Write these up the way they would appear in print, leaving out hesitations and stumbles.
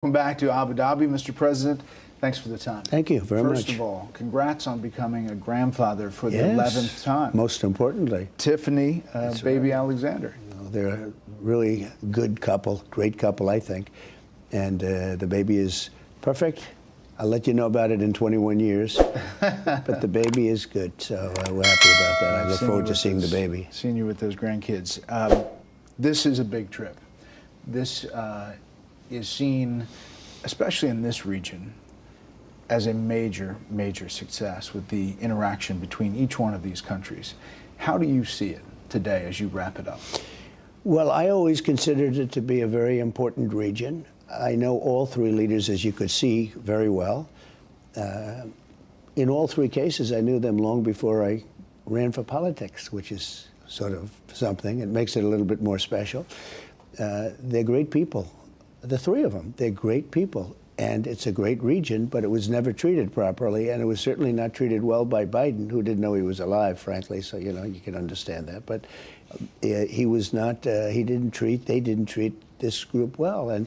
Welcome back to Abu Dhabi, Mr. President. Thanks for the time. Thank you very much. First of all, congrats on becoming a grandfather for the 11th time. Most importantly. Tiffany, baby right. Alexander. They're a really good couple, great couple, I think. And the baby is perfect. I'll let you know about it in 21 years. But the baby is good, so we're happy about that. I look forward to seeing the baby. Seeing you with those grandkids. This is a big trip. This is seen, especially in this region, as a major, major success with the interaction between each one of these countries. How do you see it today as you wrap it up? Well, I always considered it to be a very important region. I know all three leaders, as you could see, very well. In all three cases, I knew them long before I ran for politics, which is sort of something. It makes it a little bit more special. They're great people. The three of them, they're great people, and it's a great region, but it was never treated properly, and it was certainly not treated well by Biden, who didn't know he was alive, frankly, so, you know, you can understand that. But he was not, they didn't treat this group well, and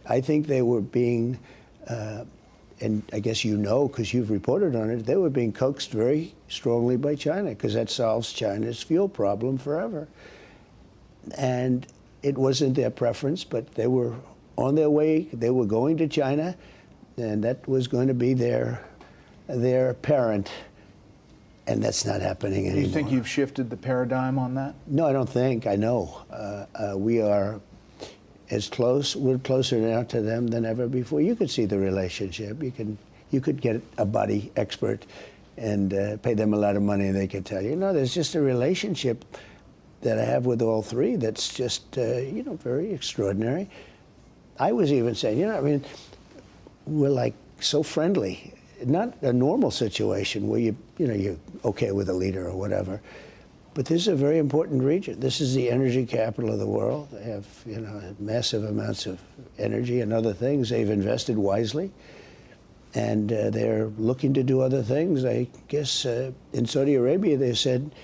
I think they were being, and I guess you know, because you've reported on it, they were being coaxed very strongly by China, because that solves China's fuel problem forever. And it wasn't their preference, but they were on their way. They were going to China, and that was going to be their parent, and that's not happening anymore. Do you think you've shifted the paradigm on that? No, I don't think. I know. We are as close. We're closer now to them than ever before. You could see the relationship. You could get a body expert and pay them a lot of money, and they could tell you, no, there's just a relationship that I have with all three that's just, you know, very extraordinary. I was even saying, you know, I mean, we're like so friendly. Not a normal situation where you're okay with a leader or whatever. But this is a very important region. This is the energy capital of the world. They have, you know, massive amounts of energy and other things. They've invested wisely. And they're looking to do other things. I guess in Saudi Arabia, they said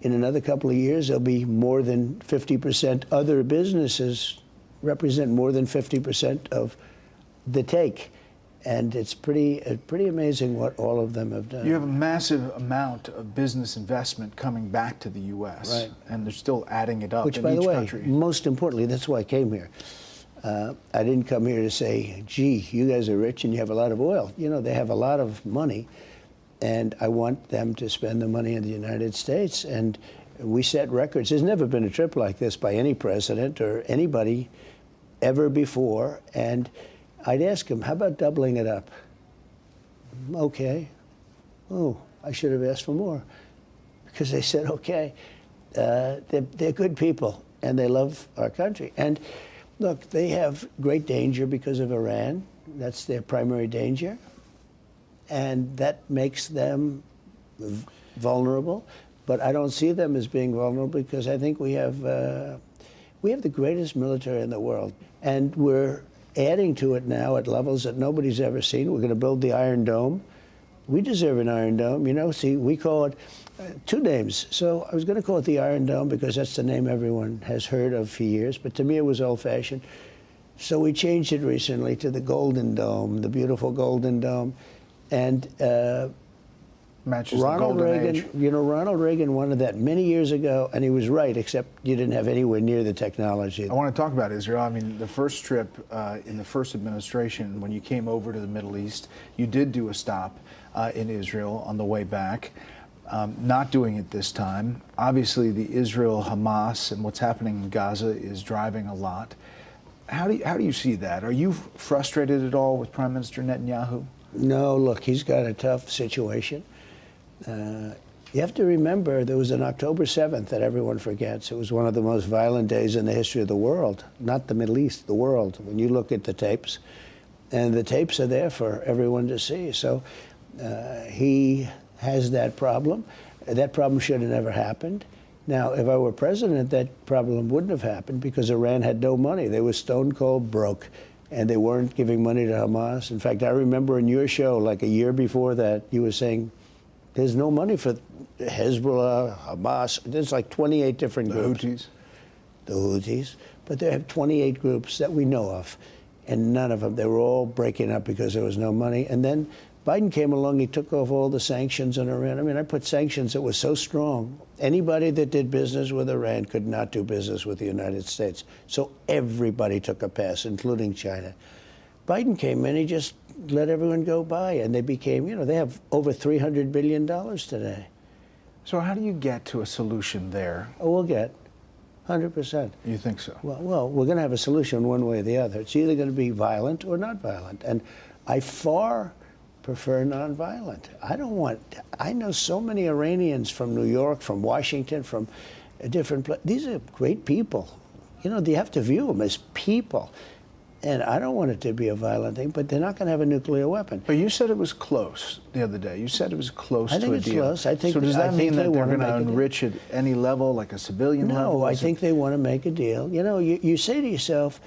in another couple of years, there'll be more than 50% other businesses represent more than 50% of the take. And it's pretty amazing what all of them have done. You have a massive amount of business investment coming back to the U.S. Right. And they're still adding it up in each country. Which, by the way, most importantly, that's why I came here. I didn't come here to say, gee, you guys are rich and you have a lot of oil. You know, they have a lot of money, and I want them to spend the money in the United States. And we set records. There's never been a trip like this by any president or anybody ever before. And I'd ask them, how about doubling it up? Okay. Oh, I should have asked for more, because they said, okay. They're good people, and they love our country. And look, they have great danger because of Iran. That's their primary danger. And that makes them vulnerable. But I don't see them as being vulnerable, because I think we have the greatest military in the world. And we're adding to it now at levels that nobody's ever seen. We're going to build the Iron Dome. We deserve an Iron Dome. You know, see, we call it two names. So I was going to call it the Iron Dome because that's the name everyone has heard of for years. But to me, it was old-fashioned. So we changed it recently to the Golden Dome, the beautiful Golden Dome. And matches Ronald the golden Reagan, age. you know, Ronald Reagan wanted that many years ago, and he was right, except you didn't have anywhere near the technology. I want to talk about Israel. I mean, the first trip in the first administration, when you came over to the Middle East, you did do a stop in Israel on the way back. Not doing it this time. Obviously, the Israel-Hamas and what's happening in Gaza is driving a lot. How do you see that? Are you frustrated at all with Prime Minister Netanyahu? No, look, he's got a tough situation. You have to remember there was an October 7th that everyone forgets. It was one of the most violent days in the history of the world, not the Middle East, the world, when you look at the tapes. And the tapes are there for everyone to see. So he has that problem. That problem should have never happened. Now, if I were president, that problem wouldn't have happened, because Iran had no money. They were stone cold broke, and they weren't giving money to Hamas. In fact, I remember in your show, like a year before that, you were saying, there's no money for Hezbollah, Hamas. There's like 28 different groups. The Houthis. The Houthis. But they have 28 groups that we know of. and none of them. They were all breaking up because there was no money. And then Biden came along, he took off all the sanctions on Iran. I mean, I put sanctions that were so strong, anybody that did business with Iran could not do business with the United States. So everybody took a pass, including China. Biden came in, he just let everyone go by, and they became, they have over $300 billion today. So how do you get to a solution there? Oh, we'll get 100%. You think so? Well, we're going to have a solution one way or the other. It's either going to be violent or not violent. And I far prefer nonviolent. I know so many Iranians from New York, from Washington, from different places. These are great people. You have to view them as people. And I don't want it to be a violent thing, but they're not going to have a nuclear weapon. But you said it was close the other day. You said it was close to a deal. I think it's close. So does that mean that they're going to enrich at any level, like a civilian level? No, I think they want to make a deal. You say to yourself,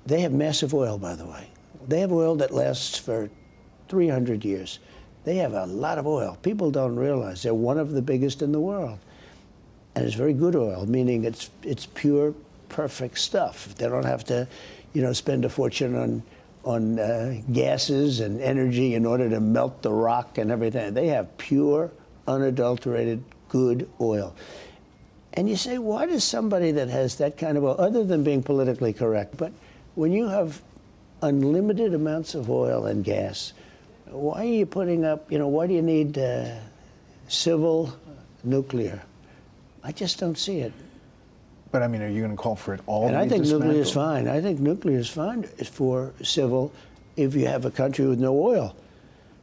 they have massive oil, by the way. They have oil that lasts for 300 years. They have a lot of oil. People don't realize they're one of the biggest in the world. And it's very good oil, meaning it's pure, perfect stuff. They don't have to spend a fortune on gases and energy in order to melt the rock and everything. They have pure, unadulterated, good oil. And you say, why does somebody that has that kind of oil, other than being politically correct, but when you have unlimited amounts of oil and gas, why are you putting up, why do you need civil nuclear? I just don't see it. But I mean, are you going to call for it all? And I think nuclear is fine. I think nuclear is fine for civil if you have a country with no oil.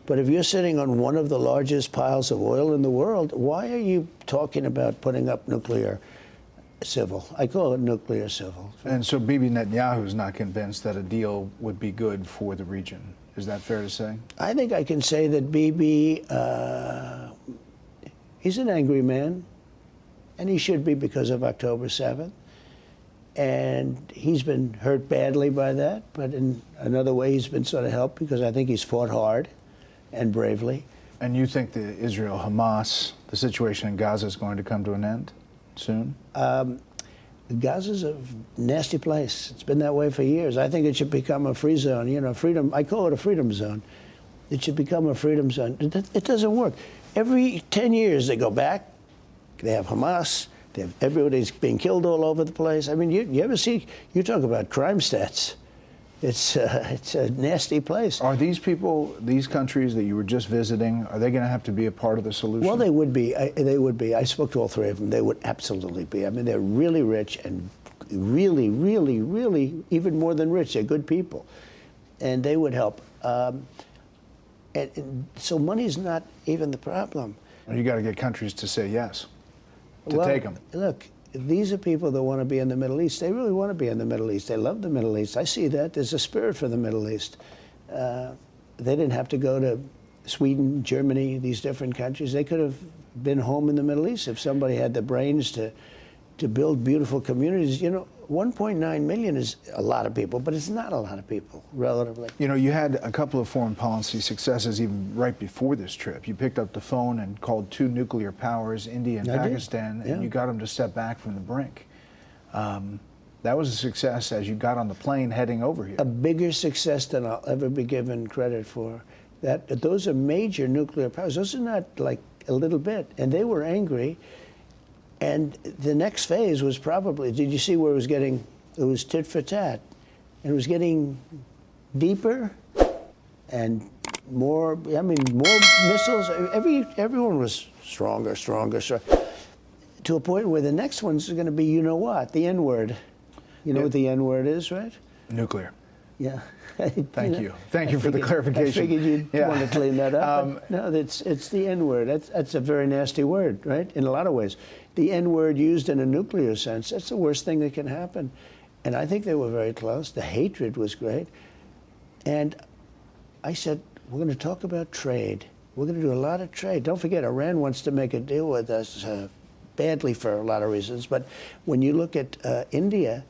But if you're sitting on one of the largest piles of oil in the world, why are you talking about putting up nuclear civil? I call it nuclear civil. And so Bibi Netanyahu is not convinced that a deal would be good for the region. Is that fair to say? I think I can say that Bibi, he's an angry man. And he should be because of October 7th. And he's been hurt badly by that. But in another way, he's been sort of helped because I think he's fought hard and bravely. And you think the Israel-Hamas, the situation in Gaza is going to come to an end soon? Gaza's a nasty place. It's been that way for years. I think it should become a free zone. Freedom. I call it a freedom zone. It should become a freedom zone. It doesn't work. Every 10 years, they go back. They have Hamas. They have everybody's being killed all over the place. I mean, you ever see? You talk about crime stats. It's a nasty place. Are these people, these countries that you were just visiting, are they going to have to be a part of the solution? Well, they would be. They would be. I spoke to all three of them. They would absolutely be. I mean, they're really rich and really, really, really even more than rich. They're good people, and they would help. And so money's not even the problem. You got to get countries to say yes. Take them. Look, these are people that want to be in the Middle East. They really want to be in the Middle East. They love the Middle East. I see that. There's a spirit for the Middle East. They didn't have to go to Sweden, Germany, these different countries. They could have been home in the Middle East if somebody had the brains to build beautiful communities. 1.9 million is a lot of people, but it's not a lot of people, relatively. You had a couple of foreign policy successes even right before this trip. You picked up the phone and called 2 nuclear powers, India and Pakistan, and you got them to step back from the brink. That was a success as you got on the plane heading over here. A bigger success than I'll ever be given credit for. Those are major nuclear powers. Those are not like a little bit. And they were angry. And the next phase was probably, did you see where it was tit for tat. And it was getting deeper and more missiles. Everyone was stronger, to a point where the next one's going to be, the N-word. You know what the N-word is, right? Nuclear. Yeah. Thank you. Thank you for the clarification. I figured you'd want to clean that up. No, it's the N-word. That's a very nasty word, right? In a lot of ways. The N-word used in a nuclear sense, that's the worst thing that can happen. And I think they were very close. The hatred was great. And I said, we're going to talk about trade. We're going to do a lot of trade. Don't forget, Iran wants to make a deal with us badly for a lot of reasons. But when you look at India,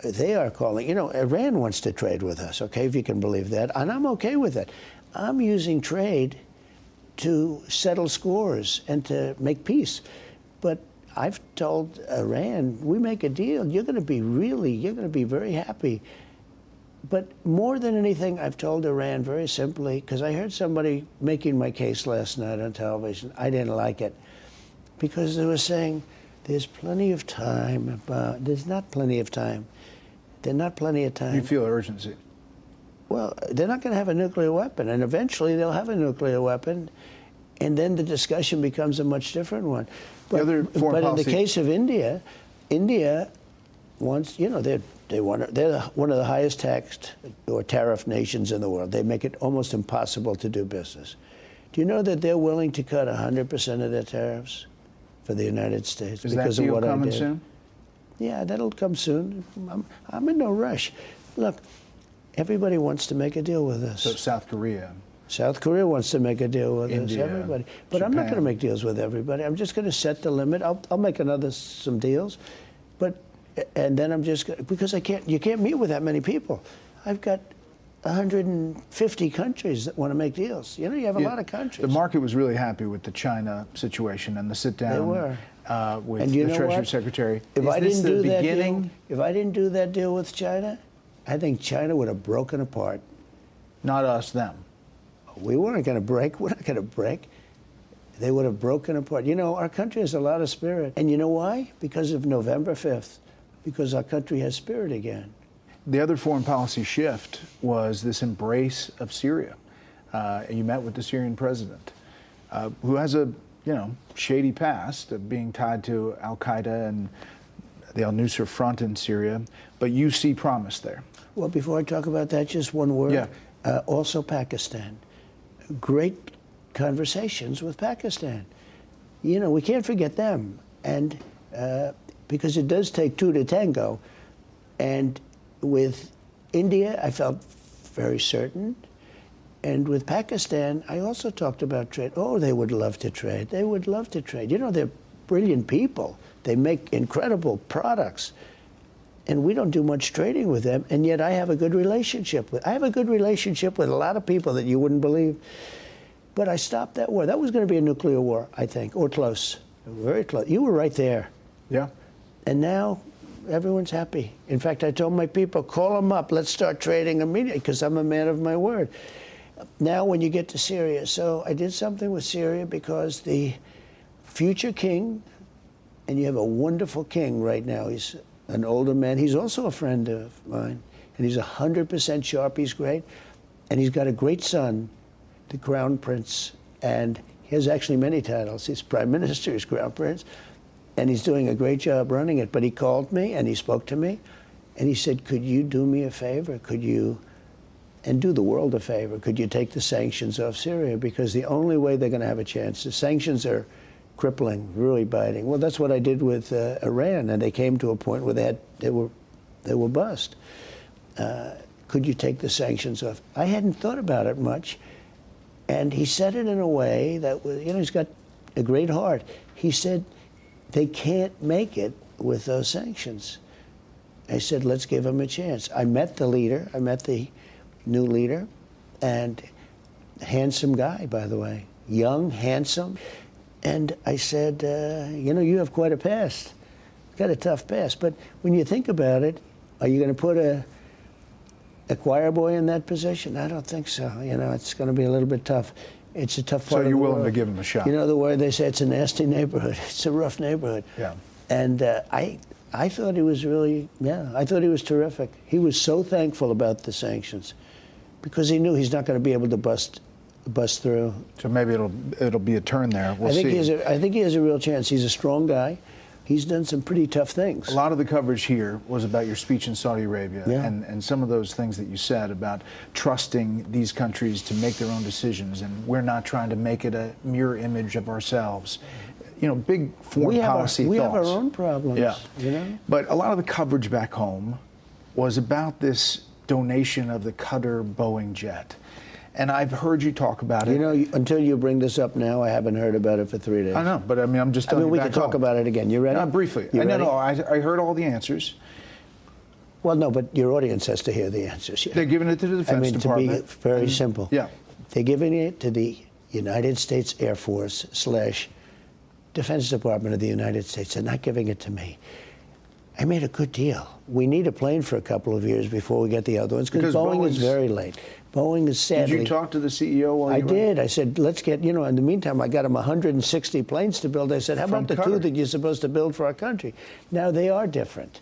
they are calling, Iran wants to trade with us, okay, if you can believe that. And I'm okay with that. I'm using trade to settle scores and to make peace. But I've told Iran, we make a deal, you're going to be very happy But more than anything, I've told Iran very simply, because I heard somebody making my case last night on television. I didn't like it, because they were saying there's plenty of time. There's not plenty of time. There's not plenty of time. You feel urgency. Well, they're not going to have a nuclear weapon, and eventually they'll have a nuclear weapon, and then the discussion becomes a much different one. But, in the case of India, India wants, you know, they're one of the highest taxed or tariff nations in the world. They make it almost impossible to do business. Do you know that they're willing to cut 100% of their tariffs for the United States because of what I did? Is that deal coming soon? Yeah, that'll come soon. I'm in no rush. Look, everybody wants to make a deal with us. So South Korea. South Korea wants to make a deal with India, us, everybody. But Japan. I'm not going to make deals with everybody. I'm just going to set the limit. I'll make some deals, and then I'm just going to, because you can't meet with that many people. I've got 150 countries that want to make deals. You know, you have a lot of countries. The market was really happy with the China situation and the sit down. They were. With the Treasury Secretary. If I didn't do that deal with China, I think China would have broken apart. Not us, them. We weren't going to break. We're not going to break. They would have broken apart. You know, our country has a lot of spirit. And you know why? Because of November 5th. Because our country has spirit again. The other foreign policy shift was this embrace of Syria. You met with the Syrian president, who has a shady past of being tied to Al-Qaeda and the al-Nusra Front in Syria, but you see promise there. Well, before I talk about that, just one word. Yeah. Also Pakistan. Great conversations with Pakistan. You know, we can't forget them, and because it does take two to tango. And with India, I felt very certain. And with Pakistan, I also talked about trade. Oh, they would love to trade. They would love to trade. You know, they're brilliant people. They make incredible products. And we don't do much trading with them, and yet I have a good relationship with. I have a good relationship with a lot of people that you wouldn't believe. But I stopped that war. That was going to be a nuclear war, I think, or close, very close. You were right there. Yeah. And now everyone's happy. In fact, I told my people, call them up. Let's start trading immediately, because I'm a man of my word. Now, when you get to Syria, so I did something with Syria because the future king, and you have a wonderful king right now. He's an older man. He's also a friend of mine, and he's 100% sharp. He's great, and he's got a great son, the Crown Prince, and he has actually many titles. He's Prime Minister, he's Crown Prince, and he's doing a great job running it. But he called me, and he spoke to me, and he said, could you do me a favor? Could you, and do the world a favor, could you take the sanctions off Syria? Because the only way they're going to have a chance, the sanctions are crippling, really biting. Well, that's what I did with Iran, and they came to a point where they were bust. Could you take the sanctions off? I hadn't thought about it much, and he said it in a way that was, you know, he's got a great heart. He said, they can't make it with those sanctions. I said, let's give them a chance. I met the leader. I met the new leader, and handsome guy, by the way, young, handsome. And I said, you know, you have quite a past. You've got a tough past. But when you think about it, are you going to put a choir boy in that position? I don't think so. You know, it's going to be a little bit tough. It's a tough part of the world. So you're willing to give him a shot? You know the word they say, it's a nasty neighborhood. It's a rough neighborhood. Yeah. And I thought he was really, I thought he was terrific. He was so thankful about the sanctions because he knew he's not going to be able to bust through. So maybe it'll be a turn there. We'll see. I think he has a real chance. He's a strong guy. He's done some pretty tough things. A lot of the coverage here was about your speech in Saudi Arabia and some of those things that you said about trusting these countries to make their own decisions, and we're not trying to make it a mirror image of ourselves. You know, big foreign policy thoughts. We have our own problems. Yeah. You know? But a lot of the coverage back home was about this donation of the Qatar Boeing jet. And I've heard you talk about it. You know, until you bring this up now, I haven't heard about it for 3 days. I know, but I mean, I'm just telling you we back can talk home. about it again. You ready? Not briefly. No, I heard all the answers. Well, no, but your audience has to hear the answers. Yeah. They're giving it to the Defense Department. To be very simple. Yeah. They're giving it to the United States Air Force / Defense Department of the United States. They're not giving it to me. I made a good deal. We need a plane for a couple of years before we get the other ones because Boeing is very late. Boeing is sadly. Did you talk to the CEO while I you were? did. I said, let's get, in the meantime, I got them 160 planes to build. I said, how about the two that you're supposed to build for our country? Now, they are different.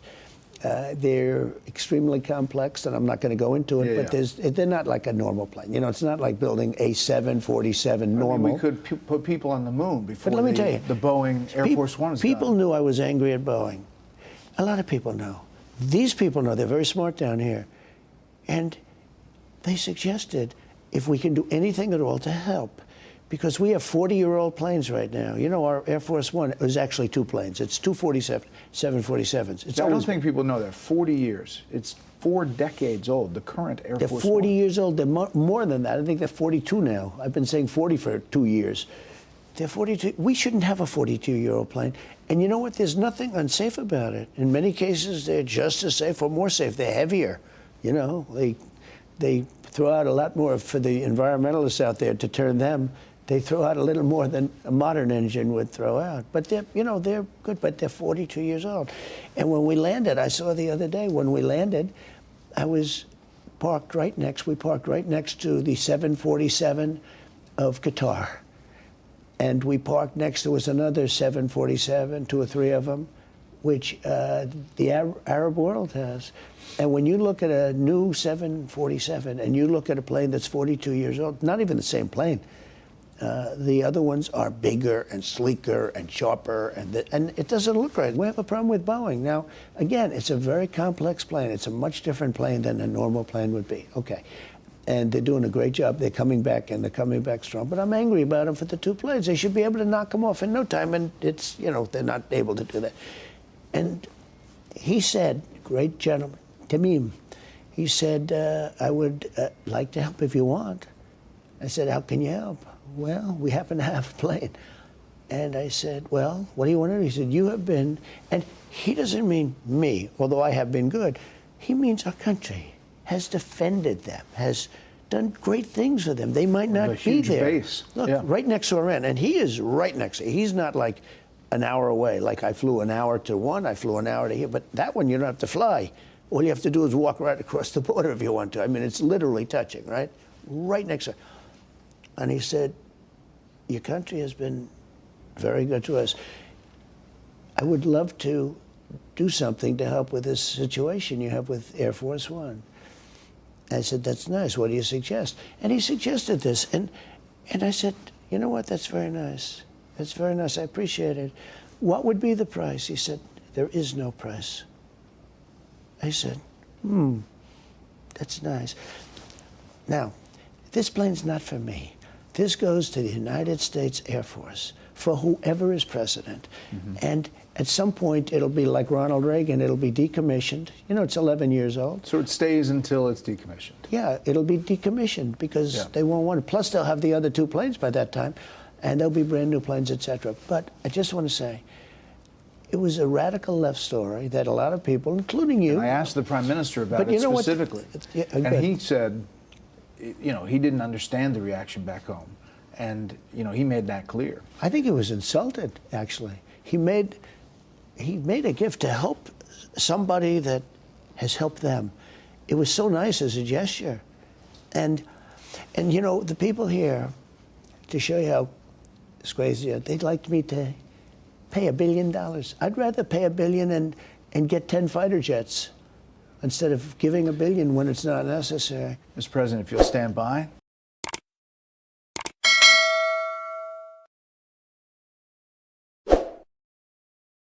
They're extremely complex, and I'm not going to go into it, but they're not like a normal plane. It's not like building a 747 normal. We could put people on the moon before but let me tell you, the Boeing Air Force One is People done. knew I was angry at Boeing. A lot of people know. These people know. They're very smart down here. And they suggested if we can do anything at all to help. Because we have 40-year-old planes right now. Our Air Force One is actually two planes. It's two 747s. I don't think people know that. 40 years. It's 4 decades old, the current Air Force One. They're 40 years old. They're more than that. I think they're 42 now. I've been saying 40 for 2 years. They're 42. We shouldn't have a 42-year-old plane. And you know what? There's nothing unsafe about it. In many cases, they're just as safe or more safe. They're heavier. They throw out a lot more for the environmentalists out there to turn them. They throw out a little more than a modern engine would throw out. But they're good, but they're 42 years old. And when we landed, I saw the other day, when we landed, we parked right next to the 747 of Qatar. And we parked next, there was another 747, 2 or 3 of them, which the Arab world has. And when you look at a new 747 and you look at a plane that's 42 years old, not even the same plane, the other ones are bigger and sleeker and sharper, and it doesn't look right. We have a problem with Boeing. Now, again, it's a very complex plane. It's a much different plane than a normal plane would be. Okay. And they're doing a great job. They're coming back, and they're coming back strong. But I'm angry about them for the 2 planes. They should be able to knock them off in no time, and it's, they're not able to do that. And he said, great gentleman, Tamim, he said, I would like to help if you want. I said, how can you help? Well, we happen to have a plane. And I said, well, what do you want to do? He said, you have been, and he doesn't mean me, although I have been good. He means our country has defended them, has done great things for them. They might not be there. Base. Look, right next to Iran, and he is right next to. He's not like an hour away. Like I flew an hour to one, I flew an hour to here. But that one you don't have to fly. All you have to do is walk right across the border if you want to. I mean, it's literally touching, right? Right next to her. And he said, your country has been very good to us. I would love to do something to help with this situation you have with Air Force One. I said, that's nice. What do you suggest? And he suggested this. And I said, you know what? That's very nice. That's very nice. I appreciate it. What would be the price? He said, there is no price. I said, that's nice. Now, this plane's not for me. This goes to the United States Air Force for whoever is president. And at some point, it'll be like Ronald Reagan. It'll be decommissioned. It's 11 years old. So it stays until it's decommissioned. Yeah, it'll be decommissioned because they won't want it. Plus, they'll have the other 2 planes by that time, and there'll be brand new planes, etc. But I just want to say, it was a radical left story that a lot of people, including you. And I asked the Prime Minister about it specifically, and he said, he didn't understand the reaction back home, and he made that clear. I think he was insulted. Actually, he made a gift to help somebody that has helped them. It was so nice as a gesture, and the people here, to show you how it's crazy, they'd like me to pay $1 billion. I'd rather pay $1 billion and get 10 fighter jets instead of giving $1 billion when it's not necessary. Mr. President, if you'll stand by.